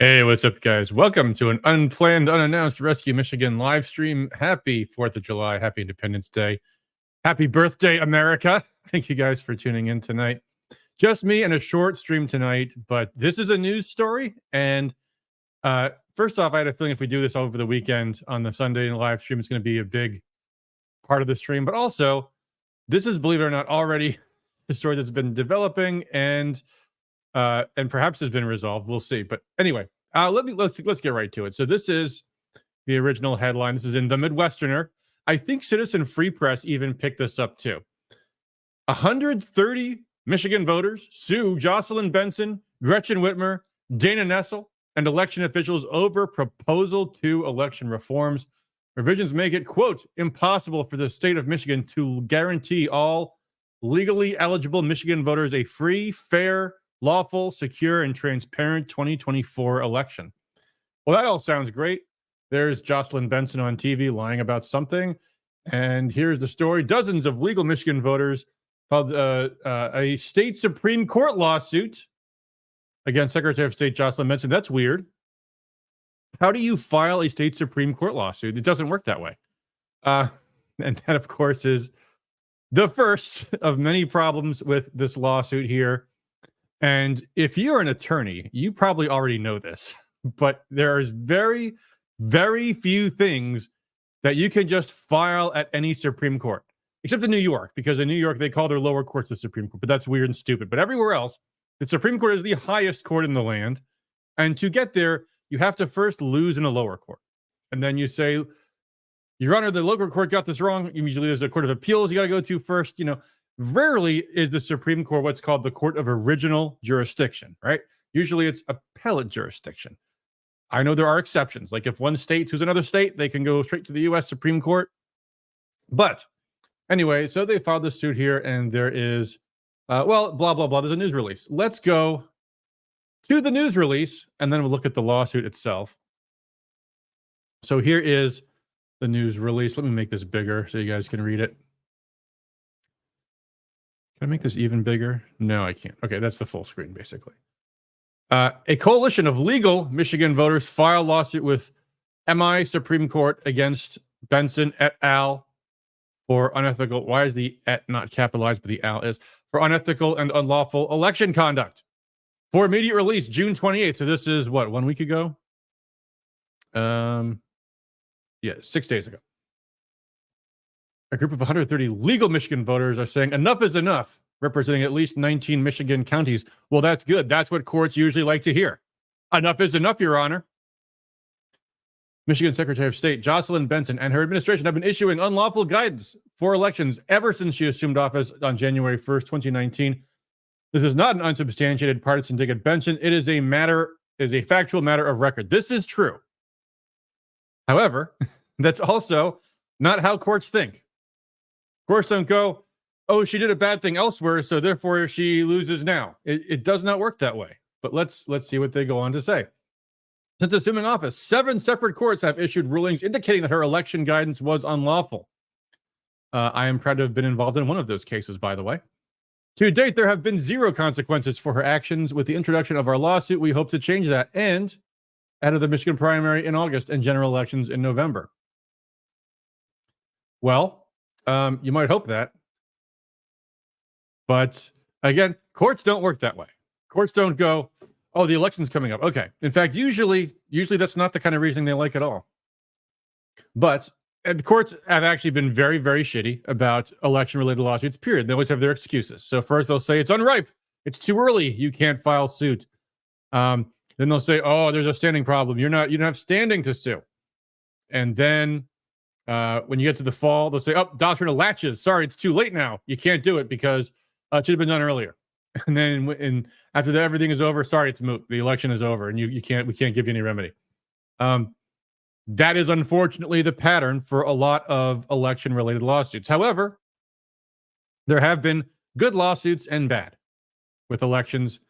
Hey, what's up, guys? Welcome to an unplanned, unannounced Rescue Michigan live stream. Happy 4th of July. Happy Independence Day. Happy birthday, America. Thank you guys for tuning in tonight. Just me and a short stream tonight, but this is a news story. And first off, I had a feeling if we do this over the weekend on the Sunday live stream, it's going to be a big part of the stream. But also, this is, believe it or not, already a story that's been developing and perhaps has been resolved. We'll see. But anyway, let's get right to it. So this is the original headline. This is in the Midwesterner. I think Citizen Free Press even picked this up too. 130 Michigan voters sue Jocelyn Benson, Gretchen Whitmer, Dana Nessel, and election officials over proposal to election reforms. Revisions make it, quote, impossible for the state of Michigan to guarantee all legally eligible Michigan voters a free, fair, lawful, secure, and transparent 2024 election. Well, that all sounds great. There's Jocelyn Benson on TV lying about something. And here's the story. Dozens of legal Michigan voters filed a state Supreme Court lawsuit against Secretary of State Jocelyn Benson. That's weird. How do you file a state Supreme Court lawsuit? It doesn't work that way. And that, of course, is the first of many problems with this lawsuit here. And if you're an attorney, you probably already know this, but there's very, very few things that you can just file at any Supreme Court, except in New York, because in New York, they call their lower courts the Supreme Court, but that's weird and stupid. But everywhere else, the Supreme Court is the highest court in the land. And to get there, you have to first lose in a lower court. And then you say, Your Honor, the lower court got this wrong. Usually there's a court of appeals you got to go to first, Rarely is the Supreme Court what's called the court of original jurisdiction, right? Usually it's appellate jurisdiction. I know there are exceptions. Like if one state sues another state, they can go straight to the U.S. Supreme Court. But anyway, so they filed this suit here, and there is, blah, blah, blah. There's a news release. Let's go to the news release, and then we'll look at the lawsuit itself. So here is the news release. Let me make this bigger so you guys can read it. Can I make this even bigger? No, I can't. Okay, that's the full screen, basically. A coalition of legal Michigan voters file lawsuit with MI Supreme Court against Benson et al. For unethical, why is the et not capitalized, but the al is, for unethical and unlawful election conduct. For immediate release, June 28th. So this is, what, 1 week ago? 6 days ago. A group of 130 legal Michigan voters are saying enough is enough, representing at least 19 Michigan counties. Well, that's good. That's what courts usually like to hear. Enough is enough, Your Honor. Michigan Secretary of State Jocelyn Benson and her administration have been issuing unlawful guidance for elections ever since she assumed office on January 1st, 2019. This is not an unsubstantiated partisan dig at Benson. It is a factual matter of record. This is true. However, that's also not how courts think. Courts don't go, oh, she did a bad thing elsewhere, so therefore she loses now. It does not work that way. But let's see what they go on to say. Since assuming office, 7 separate courts have issued rulings indicating that her election guidance was unlawful. I am proud to have been involved in one of those cases, by the way. To date, there have been 0 consequences for her actions. With the introduction of our lawsuit, we hope to change that and add to the Michigan primary in August and general elections in November. Well, you might hope that. But again, courts don't work that way. Courts don't go, oh, the election's coming up. Okay. In fact, usually that's not the kind of reasoning they like at all. But the courts have actually been very, very shitty about election-related lawsuits, period. They always have their excuses. So first they'll say it's unripe. It's too early. You can't file suit. Then they'll say, oh, there's a standing problem. You don't have standing to sue. And then when you get to the fall, they'll say, oh, doctrine of latches. Sorry, it's too late now. You can't do it because it should have been done earlier. And then after that, everything is over. Sorry, it's moot. The election is over, and we can't give you any remedy. That is unfortunately the pattern for a lot of election-related lawsuits. However, there have been good lawsuits and bad with elections,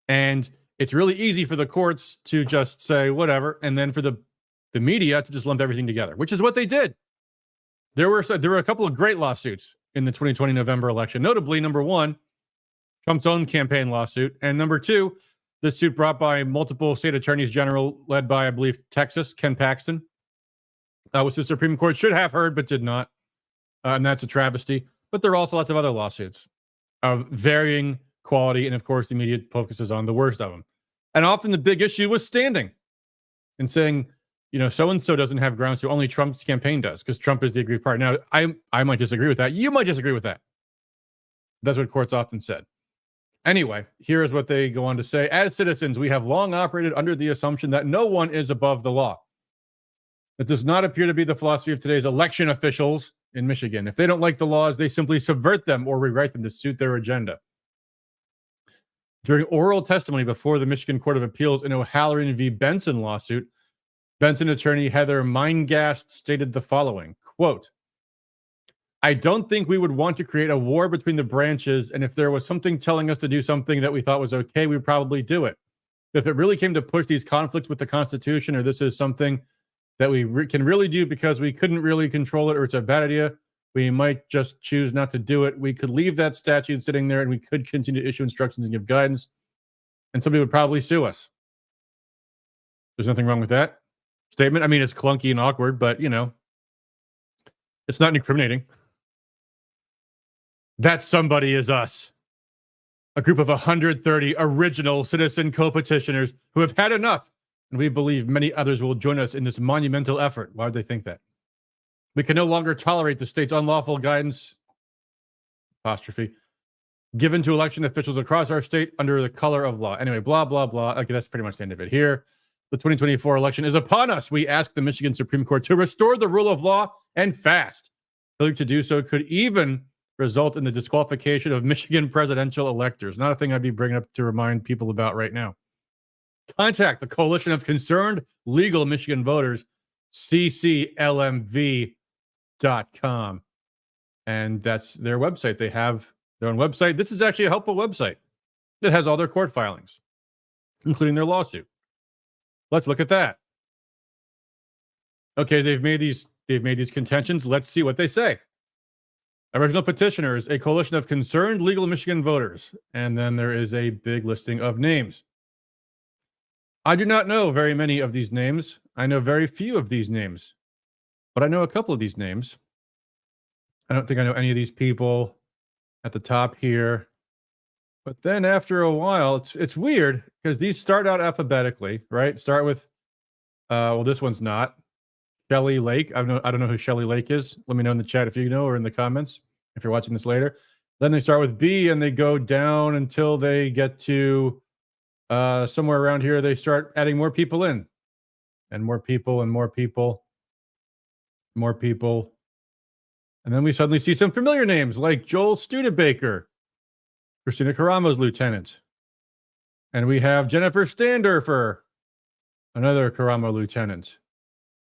and it's really easy for the courts to just say whatever, and then for the media to just lump everything together, which is what they did. There were a couple of great lawsuits in the 2020 November election, notably number 1, Trump's own campaign lawsuit, and number 2, This suit brought by multiple state attorneys general, led by, I believe, Texas, Ken Paxton, which the Supreme Court should have heard but did not. And that's a travesty. But there are also lots of other lawsuits of varying quality. And of course, the media focuses on the worst of them. And often the big issue was standing and saying, so-and-so doesn't have grounds to, only Trump's campaign does, because Trump is the aggrieved party. Now, I might disagree with that. You might disagree with that. That's what courts often said. Anyway, here's what they go on to say. As citizens, we have long operated under the assumption that no one is above the law. It does not appear to be the philosophy of today's election officials in Michigan. If they don't like the laws, they simply subvert them or rewrite them to suit their agenda. During oral testimony before the Michigan Court of Appeals in O'Halloran v. Benson lawsuit, Benson attorney Heather Meingast stated the following, quote, I don't think we would want to create a war between the branches, and if there was something telling us to do something that we thought was okay, we'd probably do it. If it really came to push these conflicts with the Constitution, or this is something that we can really do because we couldn't really control it, or it's a bad idea, we might just choose not to do it. We could leave that statute sitting there, and we could continue to issue instructions and give guidance, and somebody would probably sue us. There's nothing wrong with that statement. I mean, it's clunky and awkward, but, it's not incriminating. That somebody is us. A group of 130 original citizen co-petitioners who have had enough, and we believe many others will join us in this monumental effort. Why would they think that? We can no longer tolerate the state's unlawful guidance, apostrophe, given to election officials across our state under the color of law. Anyway, blah, blah, blah. Okay, that's pretty much the end of it here. The 2024 election is upon us. We ask the Michigan Supreme Court to restore the rule of law and fast. Failure to do so could even result in the disqualification of Michigan presidential electors. Not a thing I'd be bringing up to remind people about right now. Contact the Coalition of Concerned Legal Michigan Voters, cclmv.com. And that's their website. They have their own website. This is actually a helpful website that has all their court filings, including their lawsuit. Let's look at that. Okay, they've made these contentions. Let's see what they say. Original petitioners, a coalition of concerned legal Michigan voters. And then there is a big listing of names. I do not know very many of these names. I know very few of these names. But I know a couple of these names. I don't think I know any of these people at the top here. But then after a while, it's weird because these start out alphabetically, right? Start with, well, this one's not. Shelley Lake. I don't know who Shelley Lake is. Let me know in the chat if you know, or in the comments if you're watching this later. Then they start with B and they go down until they get to somewhere around here. They start adding more people in, and more people and more people, more people. And then we suddenly see some familiar names like Joel Studebaker, Christina Caramo's lieutenant. And we have Jennifer Standerfer, another Caramo lieutenant.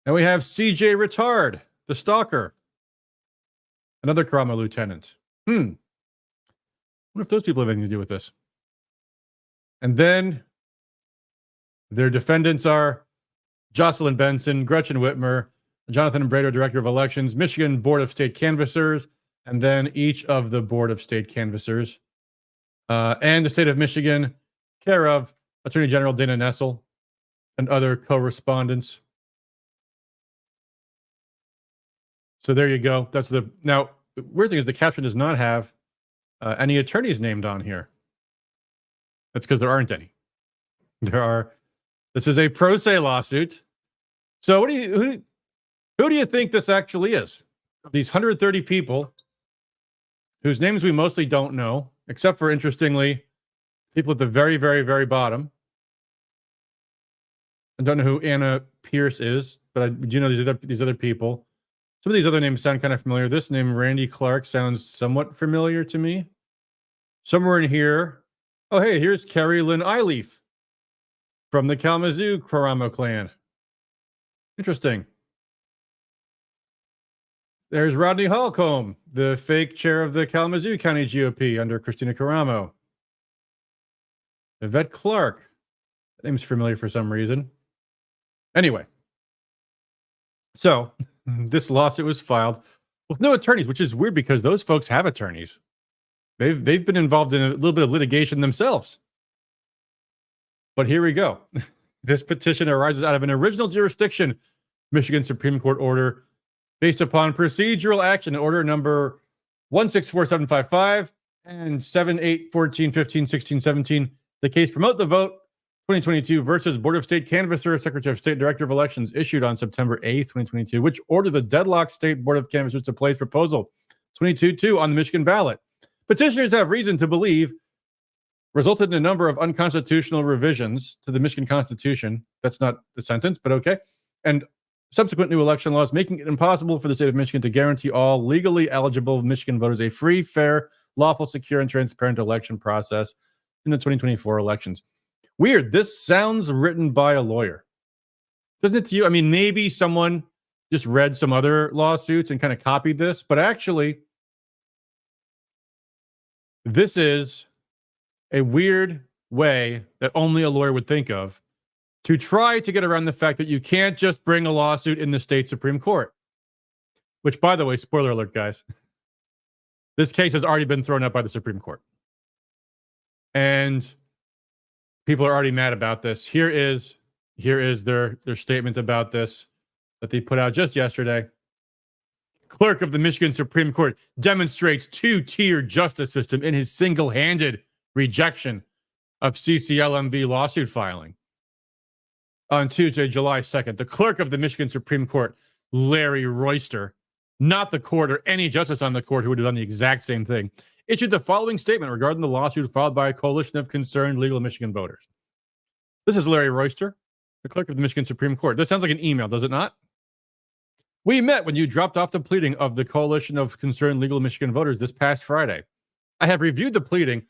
And we have CJ Retard, the stalker, another Caramo lieutenant. I wonder if those people have anything to do with this. And then their defendants are Jocelyn Benson, Gretchen Whitmer, Jonathan Brader, Director of Elections, Michigan Board of State Canvassers, and then each of the Board of State Canvassers, and the state of Michigan, care of Attorney General Dana Nessel and other co-respondents. So there you go. That's now, the weird thing is the caption does not have any attorneys named on here. That's because there aren't any. This is a pro se lawsuit. So who do you think this actually is? Of these 130 people whose names we mostly don't know, except for, interestingly, people at the very, very, very bottom. I don't know who Anna Pierce is, but I do know these other people. Some of these other names sound kind of familiar. This name, Randy Clark, sounds somewhat familiar to me. Somewhere in here. Oh, hey, here's Carrie Lynn Eileaf from the Kalamazoo Karamo clan. Interesting. There's Rodney Holcomb, the fake chair of the Kalamazoo County GOP under Christina Karamo. Yvette Clark. That name's familiar for some reason. Anyway. So, this lawsuit was filed with no attorneys, which is weird because those folks have attorneys. They've been involved in a little bit of litigation themselves. But here we go. This petition arises out of an original jurisdiction Michigan Supreme Court order based upon procedural action order number 164755 and 7814 15 16 17. The case Promote the Vote 2022 versus Board of State Canvasser, Secretary of State, Director of Elections, issued on September 8th, 2022, which ordered the deadlocked State Board of Canvassers to place proposal 22-2 on the Michigan ballot. Petitioners have reason to believe resulted in a number of unconstitutional revisions to the Michigan Constitution. That's not the sentence, but okay. And subsequent new election laws, making it impossible for the state of Michigan to guarantee all legally eligible Michigan voters a free, fair, lawful, secure, and transparent election process in the 2024 elections. Weird. This sounds written by a lawyer. Doesn't it to you? I mean, maybe someone just read some other lawsuits and kind of copied this, but actually, this is a weird way that only a lawyer would think of to try to get around the fact that you can't just bring a lawsuit in the state Supreme Court. Which, by the way, spoiler alert, guys, this case has already been thrown out by the Supreme Court. And people are already mad about this. Here is their statement about this that they put out just yesterday. Clerk of the Michigan Supreme Court demonstrates two-tier justice system in his single-handed rejection of CCLMV lawsuit filing. On Tuesday, July 2nd, the clerk of the Michigan Supreme Court, Larry Royster, not the court or any justice on the court who would have done the exact same thing, issued the following statement regarding the lawsuit filed by a coalition of concerned legal Michigan voters. This is Larry Royster, the clerk of the Michigan Supreme Court. This sounds like an email, does it not? We met when you dropped off the pleading of the coalition of concerned legal Michigan voters this past Friday. I have reviewed the pleading,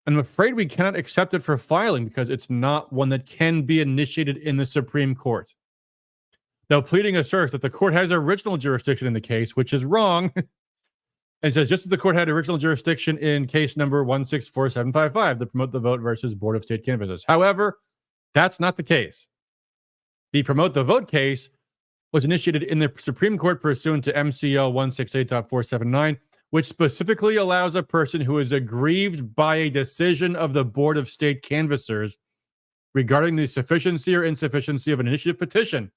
and I'm afraid we cannot accept it for filing because it's not one that can be initiated in the Supreme Court. Though pleading asserts that the court has original jurisdiction in the case, which is wrong, and says just as the court had original jurisdiction in case number 164755, the Promote the Vote versus Board of State Canvassers. However, that's not the case. The Promote the Vote case was initiated in the Supreme Court pursuant to MCL 168.479, which specifically allows a person who is aggrieved by a decision of the Board of State Canvassers regarding the sufficiency or insufficiency of an initiative petition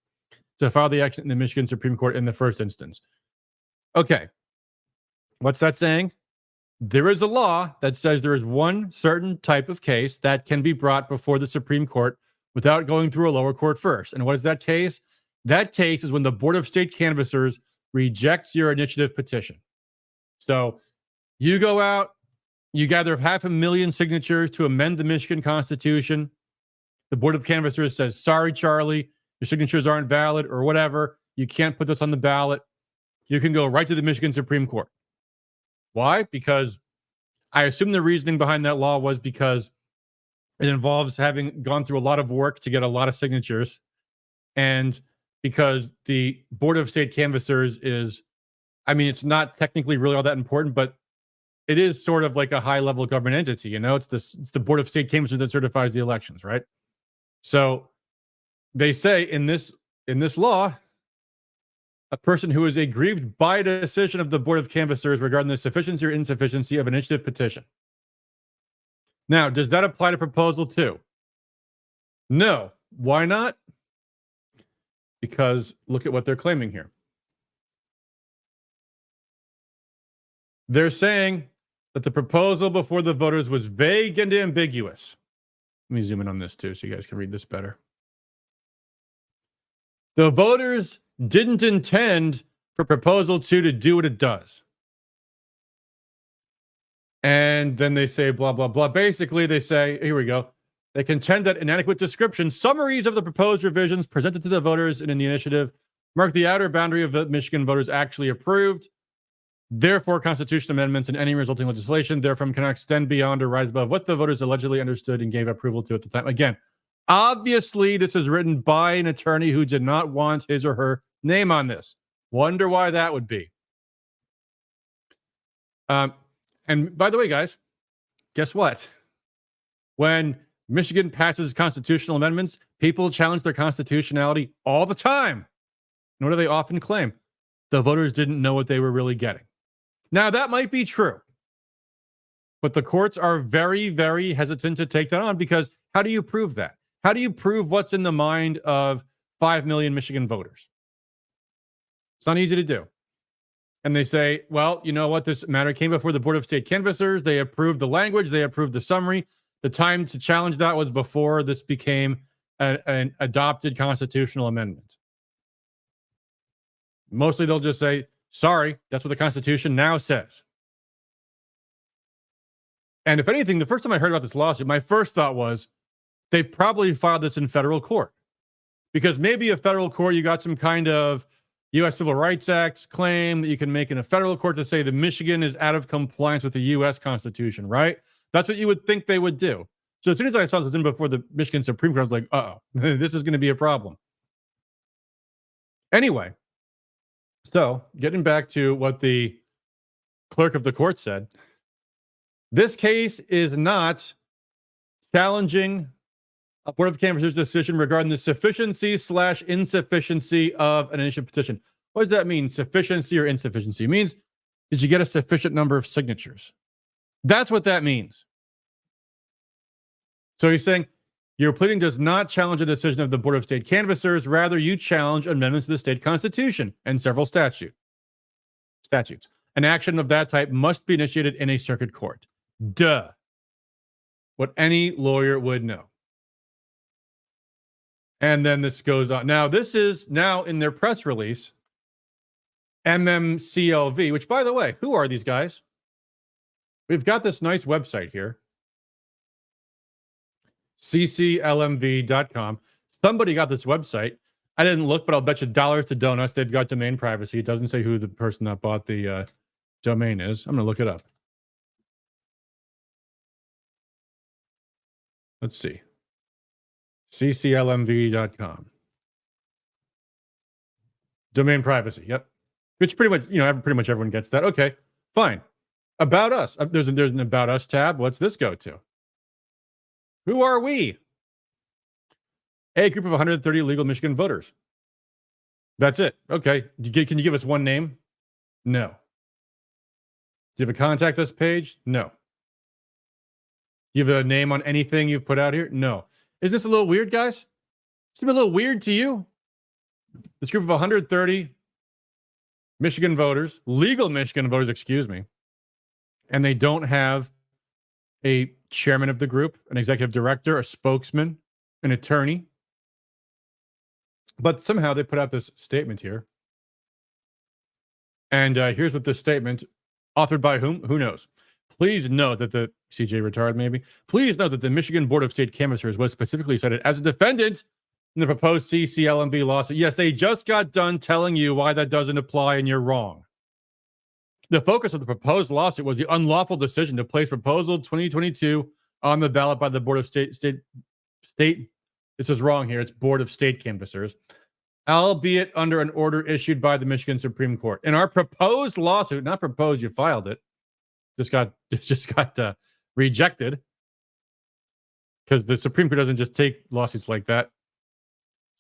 to file the action in the Michigan Supreme Court in the first instance. Okay. What's that saying? There is a law that says there is one certain type of case that can be brought before the Supreme Court without going through a lower court first. And what is that case? That case is when the Board of State Canvassers rejects your initiative petition. So you go out, you gather 500,000 signatures to amend the Michigan Constitution. The Board of Canvassers says, sorry, Charlie, your signatures aren't valid or whatever. You can't put this on the ballot. You can go right to the Michigan Supreme Court. Why? Because I assume the reasoning behind that law was because it involves having gone through a lot of work to get a lot of signatures. And because the Board of State Canvassers is, I mean, it's not technically really all that important, but it is sort of like a high-level government entity. You know, it's the Board of State Canvassers that certifies the elections, right? So they say in this law, a person who is aggrieved by a decision of the Board of Canvassers regarding the sufficiency or insufficiency of an initiative petition. Now, does that apply to Proposal 2? No. Why not? Because look at what they're claiming here. They're saying that the proposal before the voters was vague and ambiguous. Let me zoom in on this too so you guys can read this better. The voters didn't intend for Proposal 2 to do what it does. And then they say blah, blah, blah. Basically, they say, here we go. They contend that inadequate description, summaries of the proposed revisions presented to the voters and in the initiative mark the outer boundary of the Michigan voters actually approved. Therefore, constitutional amendments and any resulting legislation therefrom cannot extend beyond or rise above what the voters allegedly understood and gave approval to at the time. Again, obviously, this is written by an attorney who did not want his or her name on this. Wonder why that would be. And by the way, guys, guess what? When Michigan passes constitutional amendments, people challenge their constitutionality all the time. And what do they often claim? The voters didn't know what they were really getting. Now, that might be true. But the courts are very, very hesitant to take that on because how do you prove that? How do you prove what's in the mind of 5 million Michigan voters? It's not easy to do. And they say, well, you know what? This matter came before the Board of State Canvassers. They approved the language. They approved the summary. The time to challenge that was before this became an adopted constitutional amendment. Mostly they'll just say, sorry, that's what the Constitution now says. And if anything, the first time I heard about this lawsuit, my first thought was they probably filed this in federal court. Because maybe a federal court, you got some kind of U.S. Civil Rights Act claim that you can make in a federal court to say that Michigan is out of compliance with the U.S. Constitution, right? That's what you would think they would do. So as soon as I saw this in before the Michigan Supreme Court, I was like, uh-oh, this is going to be a problem. Anyway, so getting back to what the clerk of the court said, this case is not challenging a Board of Canvassers decision regarding the sufficiency/insufficiency of an initiative petition. What does that mean, sufficiency or insufficiency? It means, did you get a sufficient number of signatures? That's what that means. So he's saying, your pleading does not challenge a decision of the Board of State Canvassers. Rather, you challenge amendments to the state constitution and several statutes. An action of that type must be initiated in a circuit court. Duh. What any lawyer would know. And then this goes on. Now, this is now in their press release, MMCLV, which, by the way, who are these guys? We've got this nice website here, cclmv.com. Somebody got this website. I didn't look, but I'll bet you dollars to donuts they've got domain privacy. It doesn't say who the person that bought the domain is. I'm going to look it up. Let's see. cclmv.com. Domain privacy. Yep. Which pretty much, pretty much everyone gets that. Okay, fine. About us. There's an About Us tab. What's this go to? Who are we? A group of 130 legal Michigan voters. That's it. Okay. Can you give us one name? No. Do you have a contact us page? No. Do you have a name on anything you've put out here? No. Is this a little weird, guys? Is it a little weird to you? This group of 130 Michigan voters, legal Michigan voters, excuse me, and they don't have a chairman of the group, an executive director, a spokesman, an attorney. But somehow they put out this statement here. And here's what this statement, authored by whom? Who knows? Please note that the CJ retired, maybe. Please note that the Michigan Board of State Canvassers was specifically cited as a defendant in the proposed CCLMV lawsuit. Yes, they just got done telling you why that doesn't apply, and you're wrong. The focus of the proposed lawsuit was the unlawful decision to place Proposal 2022 on the ballot by the Board of State. This is wrong here. It's Board of State Canvassers, albeit under an order issued by the Michigan Supreme Court. In our proposed lawsuit, not proposed, you filed it. Just got rejected because the Supreme Court doesn't just take lawsuits like that.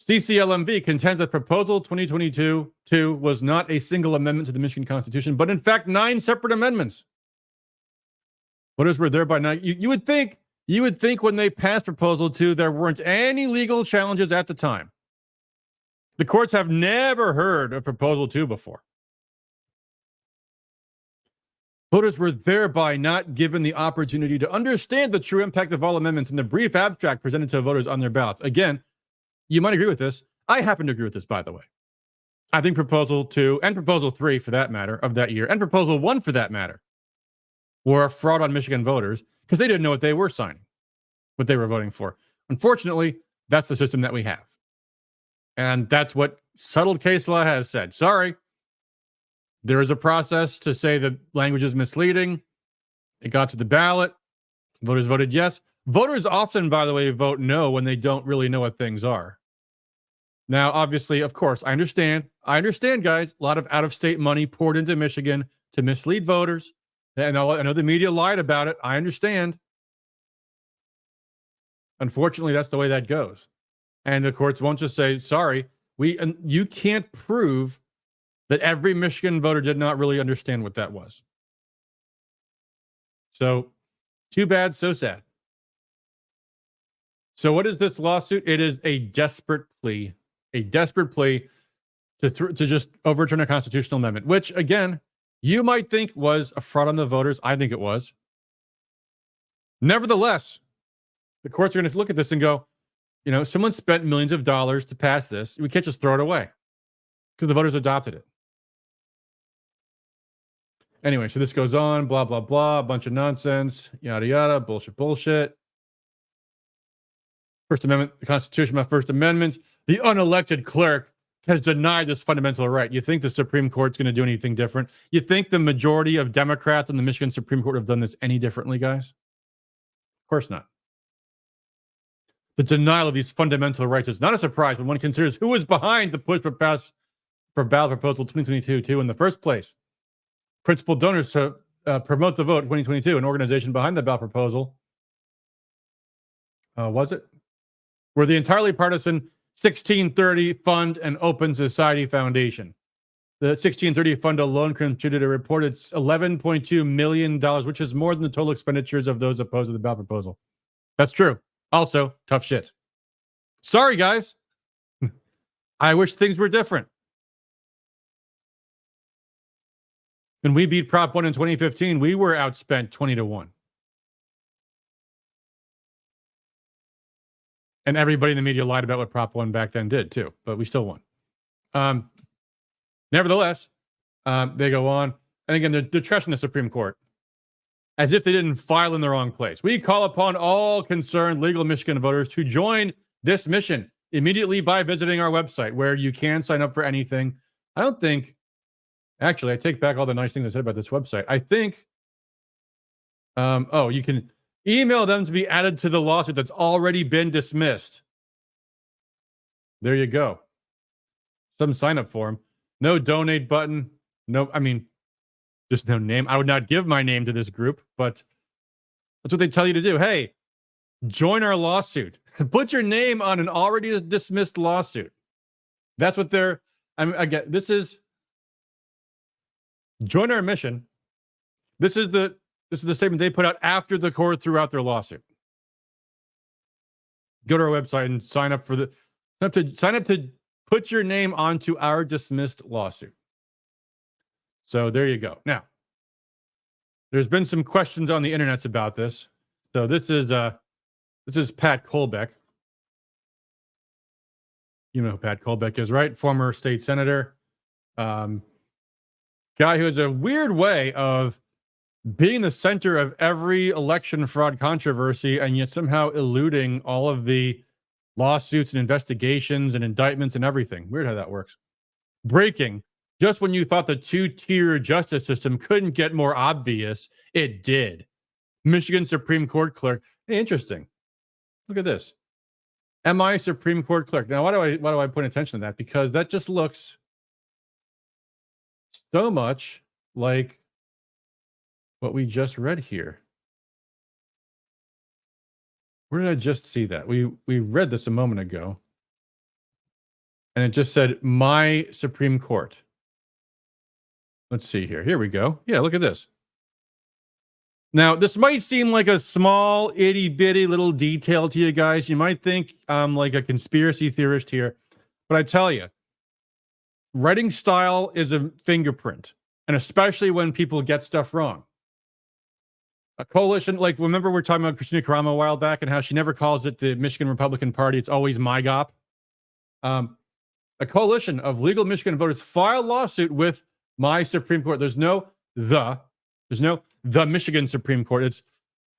CCLMV contends that Proposal 2022 was not a single amendment to the Michigan Constitution, but in fact 9 separate amendments. Voters were thereby not. You would think when they passed Proposal 2 there weren't any legal challenges at the time. The courts have never heard of Proposal 2 before. Voters were thereby not given the opportunity to understand the true impact of all amendments in the brief abstract presented to voters on their ballots. Again, you might agree with this. I happen to agree with this, by the way. I think Proposal 2 and Proposal 3, for that matter, of that year, and Proposal 1, for that matter, were a fraud on Michigan voters because they didn't know what they were signing, what they were voting for. Unfortunately, that's the system that we have. And that's what settled case law has said. Sorry. There is a process to say the language is misleading. It got to the ballot. Voters voted yes. Voters often, by the way, vote no when they don't really know what things are. Now, obviously, of course, I understand, guys. A lot of out-of-state money poured into Michigan to mislead voters. And I know the media lied about it. I understand. Unfortunately, that's the way that goes. And the courts won't just say, sorry, you can't prove that every Michigan voter did not really understand what that was. So, too bad, so sad. So what is this lawsuit? It is a desperate plea to just overturn a constitutional amendment, which, again, you might think was a fraud on the voters. I think it was. Nevertheless, the courts are going to look at this and go, someone spent millions of dollars to pass this. We can't just throw it away because the voters adopted it. Anyway, so this goes on, blah, blah, blah, a bunch of nonsense, yada, yada, bullshit. First Amendment, the Constitution, my First Amendment. The unelected clerk has denied this fundamental right. You think the Supreme Court's going to do anything different? You think the majority of Democrats in the Michigan Supreme Court have done this any differently, guys? Of course not. The denial of these fundamental rights is not a surprise when one considers who was behind the push for ballot proposal 2022 in the first place. Principal donors to promote the vote 2022, an organization behind the ballot proposal. Was it? Were the entirely partisan 1630 Fund and Open Society Foundation. The 1630 Fund alone contributed a reported $11.2 million, which is more than the total expenditures of those opposed to the ballot proposal. That's true. Also, tough shit. Sorry, guys. I wish things were different. When we beat Prop 1 in 2015, we were outspent 20-1. And everybody in the media lied about what Prop 1 back then did, too. But we still won. Nevertheless, they go on. And again, they're trashing the Supreme Court as if they didn't file in the wrong place. We call upon all concerned legal Michigan voters to join this mission immediately by visiting our website, where you can sign up for anything. I don't think... Actually, I take back all the nice things I said about this website. I think... you can email them to be added to the lawsuit that's already been dismissed. There you go. Some sign-up form. No donate button. No, just no name. I would not give my name to this group, but that's what they tell you to do. Hey, join our lawsuit. Put your name on an already dismissed lawsuit. That's what they're... again, this is... Join our mission. This is the statement they put out after the court threw out their lawsuit. Go to our website and sign up for sign up to put your name onto our dismissed lawsuit. So there you go. Now, there's been some questions on the internet about this. So this is Pat Colbeck. You know who Pat Colbeck is, right? Former state senator. Guy who has a weird way of being the center of every election fraud controversy and yet somehow eluding all of the lawsuits and investigations and indictments and everything. Weird how that works. Breaking. Just when you thought the two-tier justice system couldn't get more obvious, it did. Michigan Supreme Court clerk. Hey, interesting. Look at this. MI Supreme Court clerk. Now, why do I put attention to that? Because that just looks so much like what we just read here. Where did I just see that? We read this a moment ago. And it just said, my Supreme Court. Let's see here. Here we go. Yeah, look at this. Now, this might seem like a small, itty-bitty little detail to you guys. You might think I'm like a conspiracy theorist here. But I tell you, writing style is a fingerprint. And especially when people get stuff wrong. A coalition, like, remember we're talking about Christina Karamo a while back and how she never calls it the Michigan Republican Party. It's always MyGop. A coalition of legal Michigan voters filed lawsuit with my Supreme Court. There's no the Michigan Supreme Court. It's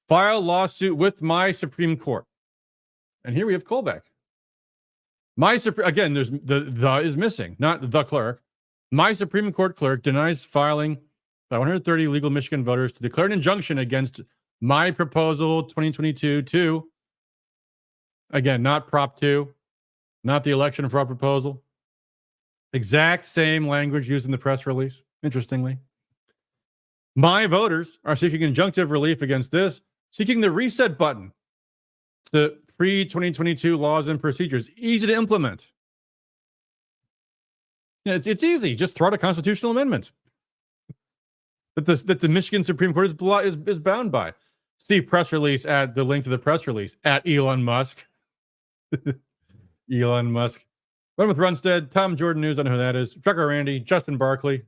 file lawsuit with my Supreme Court. And here we have Colbeck. Again, there's the is missing, not the clerk. My Supreme Court clerk denies filing by 130 legal Michigan voters to declare an injunction against my proposal 2022-2. Again, not Prop 2, not the election fraud proposal. Exact same language used in the press release, interestingly. My voters are seeking injunctive relief against this, seeking the reset button to pre-2022 laws and procedures. Easy to implement. It's easy. Just throw out a constitutional amendment that the Michigan Supreme Court is bound by. See press release at the link to the press release at Elon Musk. Elon Musk. Run with Runstead, Tom Jordan News, I know who that is. Trucker Randy, Justin Barkley,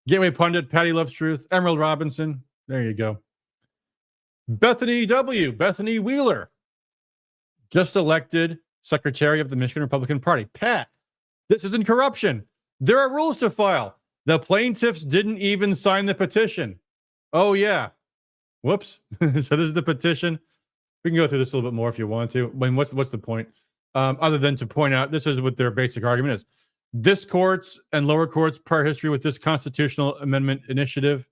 Gateway Pundit, Patty Loves Truth, Emerald Robinson. There you go. Bethany W., Bethany Wheeler, just elected Secretary of the Michigan Republican Party. Pat, this isn't corruption. There are rules to file. The plaintiffs didn't even sign the petition. Oh, yeah. Whoops. So this is the petition. We can go through this a little bit more if you want to. I mean, what's the point? Other than to point out, this is what their basic argument is. This court's and lower courts' prior history with this constitutional amendment initiative.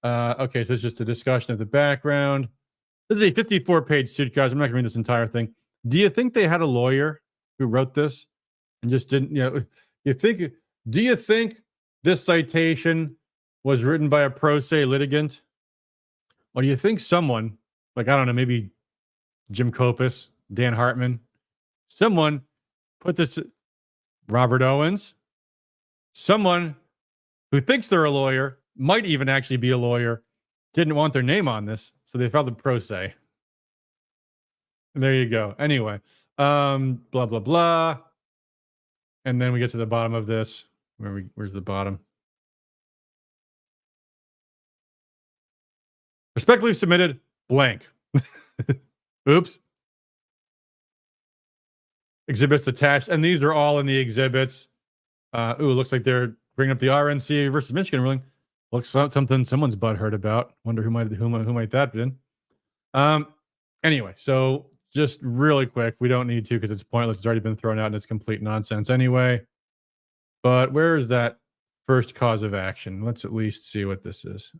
Okay, so it's just a discussion of the background. This is a 54-page suit, guys. I'm not going to read this entire thing. Do you think they had a lawyer who wrote this and just didn't, do you think this citation was written by a pro se litigant? Or do you think someone, like, I don't know, maybe Jim Kopis, Dan Hartman, someone put this, Robert Owens, someone who thinks they're a lawyer, might even actually be a lawyer, didn't want their name on this, so they filed a pro se. And there you go. Anyway, blah, blah, blah. And then we get to the bottom of this. Where's the bottom? Respectfully submitted, blank. Oops. Exhibits attached. And these are all in the exhibits. Looks like they're bringing up the RNC versus Michigan ruling. Looks something someone's butthurt about. Wonder who might that be in. Anyway, so just really quick, we don't need to because it's pointless. It's already been thrown out and it's complete nonsense anyway. But where is that first cause of action? Let's at least see what this is.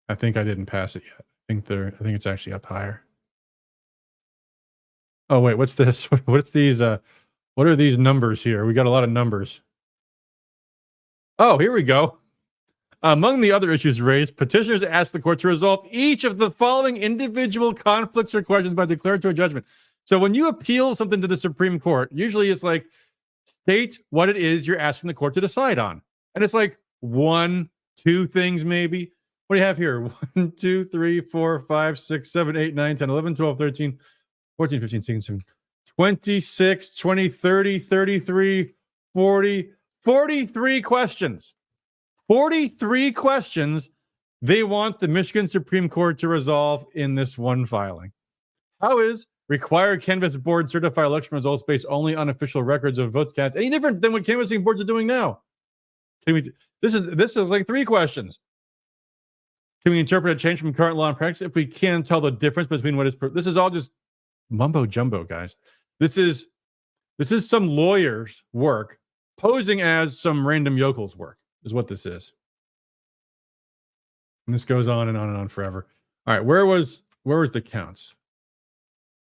I think I didn't pass it yet. I think it's actually up higher. Oh wait, what's this? What's these? What are these numbers here? We got a lot of numbers. Oh, here we go. Among the other issues raised, petitioners asked the court to resolve each of the following individual conflicts or questions by declaratory judgment. So when you appeal something to the Supreme Court, usually it's like, state what it is you're asking the court to decide on. And it's like 1, 2 things maybe. What do you have here? 1, 2, 3, 4, 5, 6, 7, 8, 9, 10, 11, 12, 13, 14, 15, 16, 17, 26, 20, 30, 33, 40, 43 questions. 43 questions they want the Michigan Supreme Court to resolve in this one filing. How is required canvass board certify election results based only on official records of votes cast any different than what canvassing boards are doing now? This is like 3 questions. Can we interpret a change from current law and practice if we can't tell the difference between what is? This is all just mumbo jumbo, guys. This is some lawyer's work posing as some random yokel's work. Is what this is. And this goes on and on and on forever. All right, where was the counts?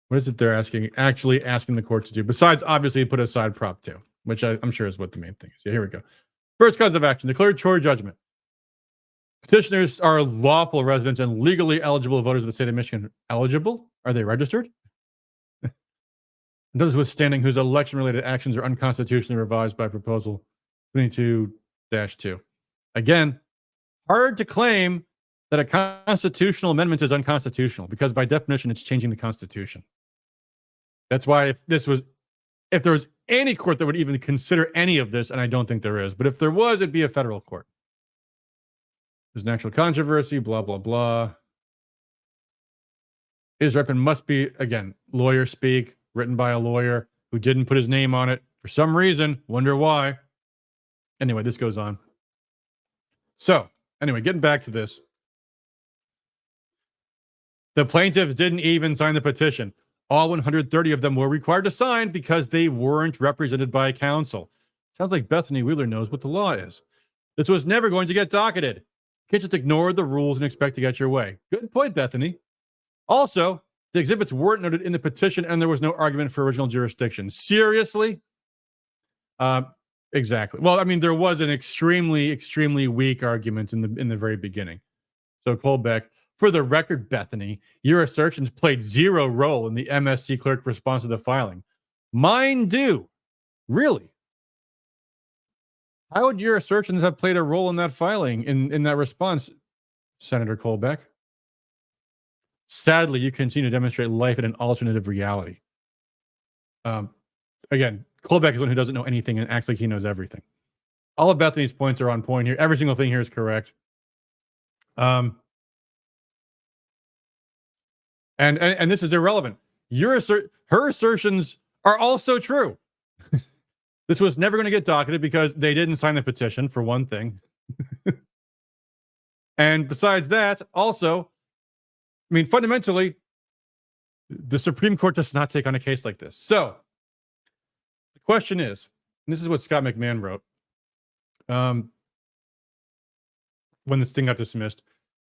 What is it they're actually asking the court to do? Besides, obviously, put aside Prop 2, which I'm sure is what the main thing is. Yeah, here we go. First cause of action, declaratory judgment. Petitioners are lawful residents and legally eligible voters of the state of Michigan. Eligible? Are they registered? Those withstanding whose election-related actions are unconstitutionally revised by Proposal 22-2. Again, hard to claim that a constitutional amendment is unconstitutional because by definition, it's changing the Constitution. That's why if there was any court that would even consider any of this, and I don't think there is, but if there was, it'd be a federal court. There's an actual controversy, blah, blah, blah. Is rep and must be, again, lawyer speak, written by a lawyer who didn't put his name on it for some reason. Wonder why. Anyway, this goes on. So, anyway, getting back to this. The plaintiffs didn't even sign the petition. All 130 of them were required to sign because they weren't represented by counsel. Sounds like Bethany Wheeler knows what the law is. This was never going to get docketed. You can't just ignore the rules and expect to get your way. Good point, Bethany. Also, the exhibits weren't noted in the petition and there was no argument for original jurisdiction. Seriously? Exactly. Well, I mean, there was an extremely, extremely weak argument in the very beginning. So Colbeck, for the record, Bethany, your assertions played zero role in the MSC clerk response to the filing. Mine do. Really? How would your assertions have played a role in that filing, in that response, Senator Colbeck? Sadly, you continue to demonstrate life in an alternative reality. Again, Colbeck is one who doesn't know anything and acts like he knows everything. All of Bethany's points are on point here. Every single thing here is correct. And this is irrelevant. Her assertions are also true. This was never going to get docketed because they didn't sign the petition, for one thing. And besides that, also, I mean, fundamentally, the Supreme Court does not take on a case like this. So the question is, and this is what Scott McMahon wrote when this thing got dismissed.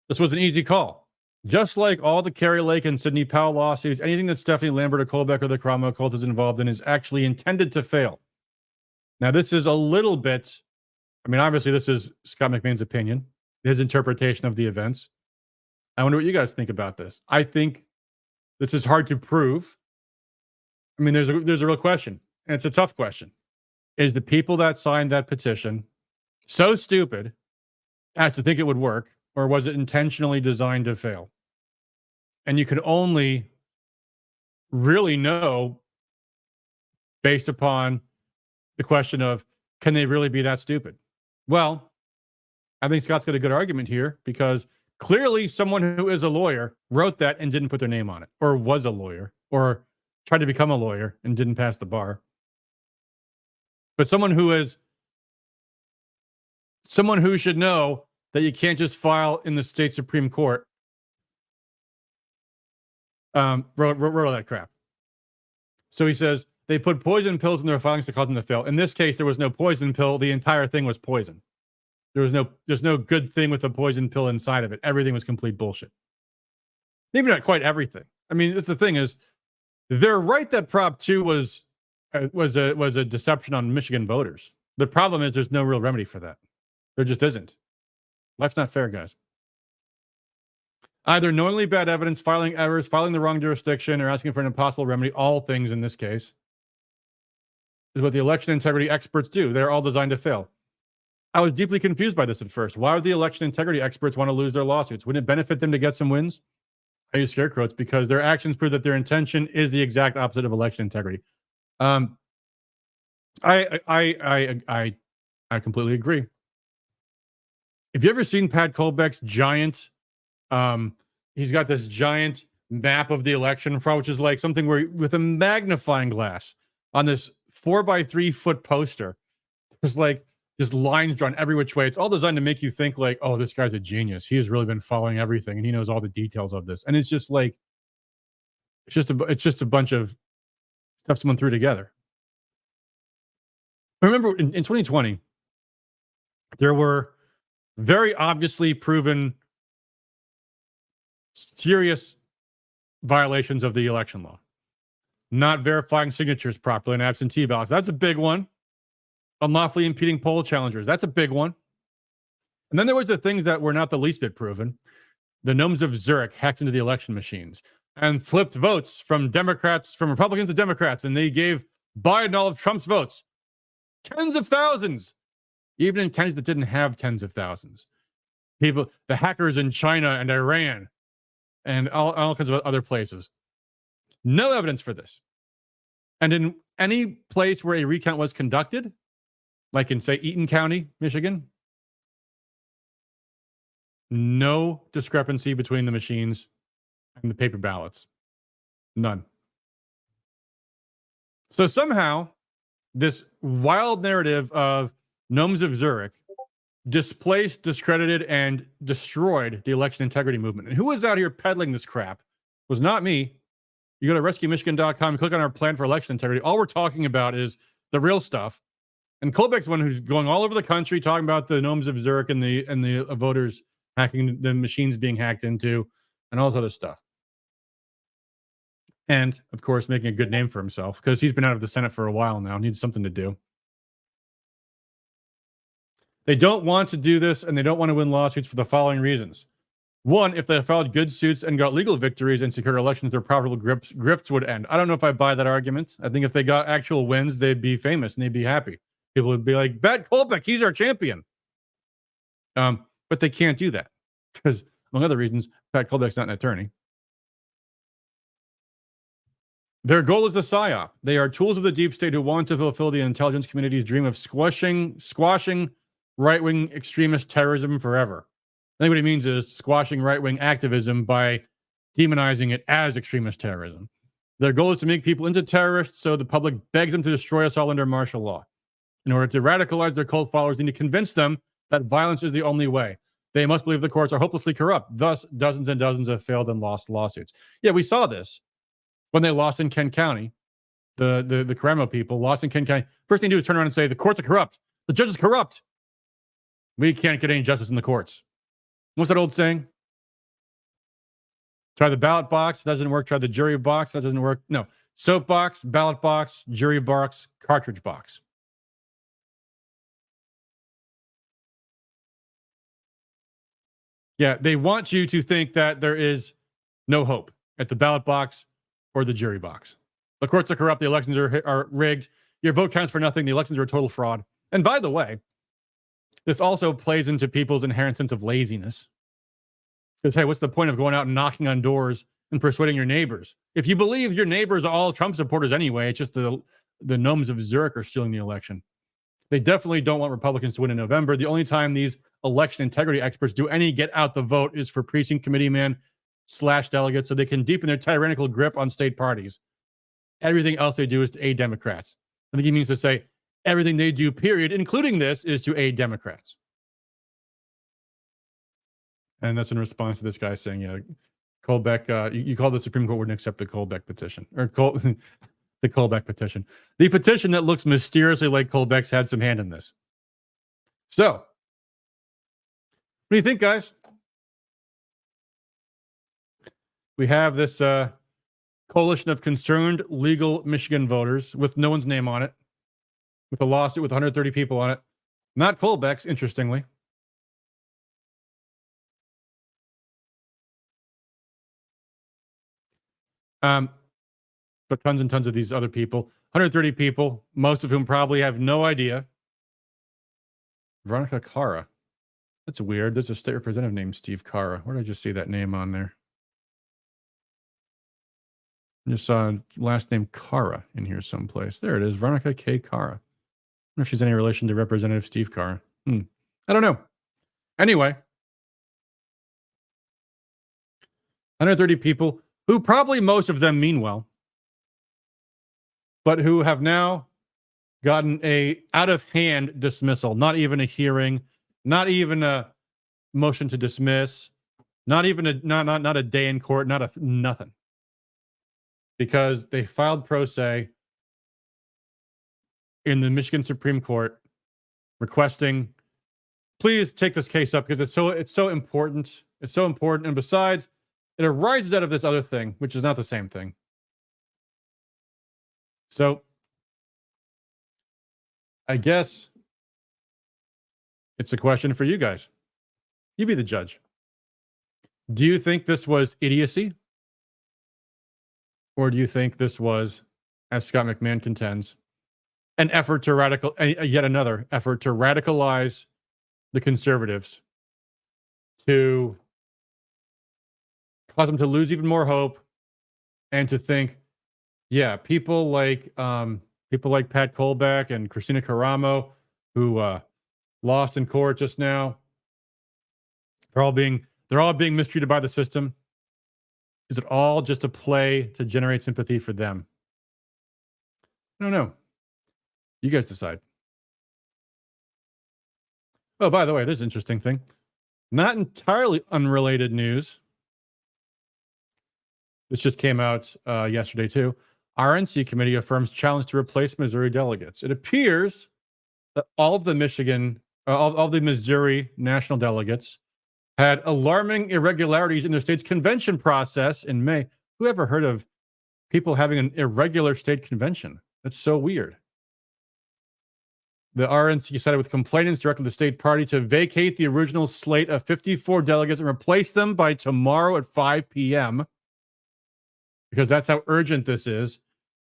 This was an easy call. Just like all the Kerry Lake and Sidney Powell lawsuits, anything that Stephanie Lambert or Colbeck or the Cromwell cult is involved in is actually intended to fail. Now, this is a little bit, I mean, obviously, this is Scott McMahon's opinion, his interpretation of the events. I wonder what you guys think about this. I think this is hard to prove. I mean, there's a real question, and it's a tough question. Is the people that signed that petition so stupid as to think it would work, or was it intentionally designed to fail? And you can only really know based upon the question of, can they really be that stupid? Well, I think Scott's got a good argument here because clearly someone who is a lawyer wrote that and didn't put their name on it, or was a lawyer, or tried to become a lawyer and didn't pass the bar. But someone who should know that you can't just file in the state Supreme Court wrote all that crap. So he says they put poison pills in their filings to cause them to fail. In this case, there was no poison pill. The entire thing was poison. There's no good thing with the poison pill inside of it. Everything was complete bullshit. Maybe not quite everything. I mean, that's the thing is, they're right that Prop 2 was a deception on Michigan voters. The problem is there's no real remedy for that. There just isn't. Life's not fair, guys. Either knowingly bad evidence, filing errors, filing the wrong jurisdiction, or asking for an impossible remedy, all things in this case, is what the election integrity experts do. They're all designed to fail. I was deeply confused by this at first. Why would the election integrity experts want to lose their lawsuits? Wouldn't it benefit them to get some wins? I use scare quotes because their actions prove that their intention is the exact opposite of election integrity. I completely agree. Have you ever seen Pat Colbeck's giant? He's got this giant map of the election fraud, which is like something where with a magnifying glass on this 4x3 foot poster. There's like just lines drawn every which way. It's all designed to make you think like, oh, this guy's a genius. He has really been following everything and he knows all the details of this. And it's just like, it's just a bunch of stuff someone threw together. I remember in 2020, there were very obviously proven serious violations of the election law. Not verifying signatures properly in absentee ballots. That's a big one. Unlawfully impeding poll challengers. That's a big one. And then there was the things that were not the least bit proven. The gnomes of Zurich hacked into the election machines and flipped votes from Republicans to Democrats. And they gave Biden all of Trump's votes. Tens of thousands. Even in counties that didn't have tens of thousands. People, the hackers in China and Iran and all kinds of other places. No evidence for this. And in any place where a recount was conducted, like in, say, Eaton County, Michigan, no discrepancy between the machines and the paper ballots. None. So somehow, this wild narrative of gnomes of Zurich displaced, discredited, and destroyed the election integrity movement. And who was out here peddling this crap? It was not me. You go to rescuemichigan.com, click on our plan for election integrity. All we're talking about is the real stuff. And Colbeck's the one who's going all over the country talking about the gnomes of Zurich and the voters hacking, the machines being hacked into, and all this other stuff. And, of course, making a good name for himself because he's been out of the Senate for a while now. Needs something to do. They don't want to do this, and they don't want to win lawsuits for the following reasons. One, if they filed good suits and got legal victories and secured elections, their profitable grifts would end. I don't know if I buy that argument. I think if they got actual wins, they'd be famous and they'd be happy. People would be like, bet Colbeck, he's our champion. But they can't do that because, among other reasons, Pat Colbeck's not an attorney. Their goal is the PSYOP. They are tools of the deep state who want to fulfill the intelligence community's dream of squashing right-wing extremist terrorism forever. I think what he means is squashing right-wing activism by demonizing it as extremist terrorism. Their goal is to make people into terrorists, so the public begs them to destroy us all under martial law. In order to radicalize their cult followers, they need to convince them that violence is the only way. They must believe the courts are hopelessly corrupt. Thus, dozens and dozens have failed and lost lawsuits. Yeah, we saw this when they lost in Kent County. The Caramo people lost in Kent County. First thing they do is turn around and say, the courts are corrupt. The judge is corrupt. We can't get any justice in the courts. What's that old saying? Try the ballot box. That doesn't work. Try the jury box. That doesn't work. No. Soapbox, ballot box, jury box, cartridge box. Yeah, they want you to think that there is no hope at the ballot box or the jury box. The courts are corrupt. The elections are rigged. Your vote counts for nothing. The elections are a total fraud. And by the way, this also plays into people's inherent sense of laziness. Because, hey, what's the point of going out and knocking on doors and persuading your neighbors? If you believe your neighbors are all Trump supporters anyway, it's just the gnomes of Zurich are stealing the election. They definitely don't want Republicans to win in November. The only time these election integrity experts do any get out the vote is for precinct committee man / delegates so they can deepen their tyrannical grip on state parties. Everything else they do is to aid Democrats. I think he means to say everything they do, period, including this, is to aid Democrats. And that's in response to this guy saying, yeah, Colbeck, you call the Supreme Court wouldn't accept the Colbeck petition. Or the Colbeck petition. The petition that looks mysteriously like Colbeck's had some hand in this. So, what do you think, guys? We have this coalition of concerned legal Michigan voters with no one's name on it, with a lawsuit with 130 people on it. Not Colbeck's, interestingly. But tons and tons of these other people, 130 people, most of whom probably have no idea. Veronica Cara. That's weird. There's a state representative named Steve Cara. Where did I just see that name on there? I just saw last name Cara in here someplace. There it is. Veronica K. Cara. I wonder if she's any relation to Representative Steve Cara. I don't know. Anyway, 130 people who probably most of them mean well, but who have now gotten a out-of-hand dismissal, not even a hearing, not even a motion to dismiss, not even a not a day in court, nothing. Because they filed pro se in the Michigan Supreme Court requesting, please take this case up because it's so important. It's so important. And besides, it arises out of this other thing, which is not the same thing. So I guess it's a question for you guys. You be the judge. Do you think this was idiocy? Or do you think this was, as Scott McMahon contends, an effort to yet another effort to radicalize the conservatives, to cause them to lose even more hope, and to think, yeah, people like Pat Colbeck and Christina Caramo, who lost in court just now, they're all being mistreated by the system. Is it all just a play to generate sympathy for them? I don't know. You guys decide. Oh, by the way, this interesting thing. Not entirely unrelated news. This just came out yesterday, too. RNC committee affirms challenge to replace Missouri delegates. It appears that all of the Missouri national delegates had alarming irregularities in their state's convention process in May. Who ever heard of people having an irregular state convention? That's so weird. The RNC sided with complainants, directed the state party to vacate the original slate of 54 delegates and replace them by tomorrow at 5 p.m. because that's how urgent this is.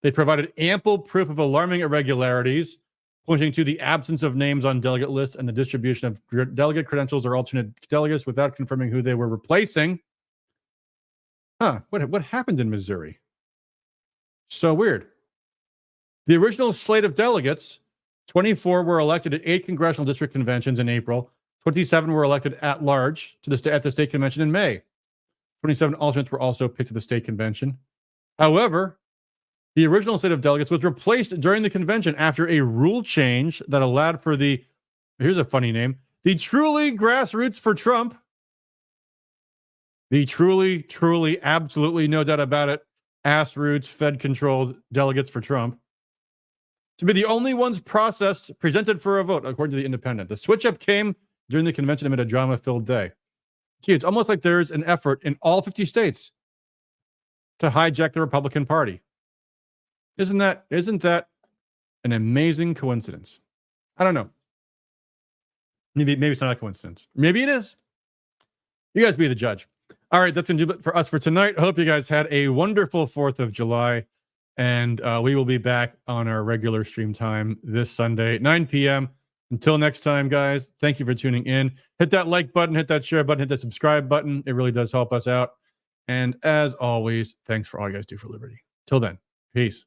They provided ample proof of alarming irregularities, pointing to the absence of names on delegate lists and the distribution of delegate credentials or alternate delegates without confirming who they were replacing. What happened in Missouri? So weird. The original slate of delegates, 24 were elected at 8 congressional district conventions in April. 27 were elected at large at the state convention in May. 27 alternates were also picked to the state convention. However, the original slate of delegates was replaced during the convention after a rule change that allowed for here's a funny name, the truly grassroots for Trump. The truly, absolutely, no doubt about it, ass roots, Fed-controlled delegates for Trump to be the only ones presented for a vote, according to the Independent. The switch-up came during the convention amid a drama-filled day. Gee, it's almost like there's an effort in all 50 states to hijack the Republican Party. Isn't that an amazing coincidence? I don't know. Maybe it's not a coincidence. Maybe it is. You guys be the judge. All right, that's going to do it for us for tonight. Hope you guys had a wonderful 4th of July. And we will be back on our regular stream time this Sunday, 9 p.m. Until next time, guys, thank you for tuning in. Hit that like button, hit that share button, hit that subscribe button. It really does help us out. And as always, thanks for all you guys do for liberty. Till then, peace.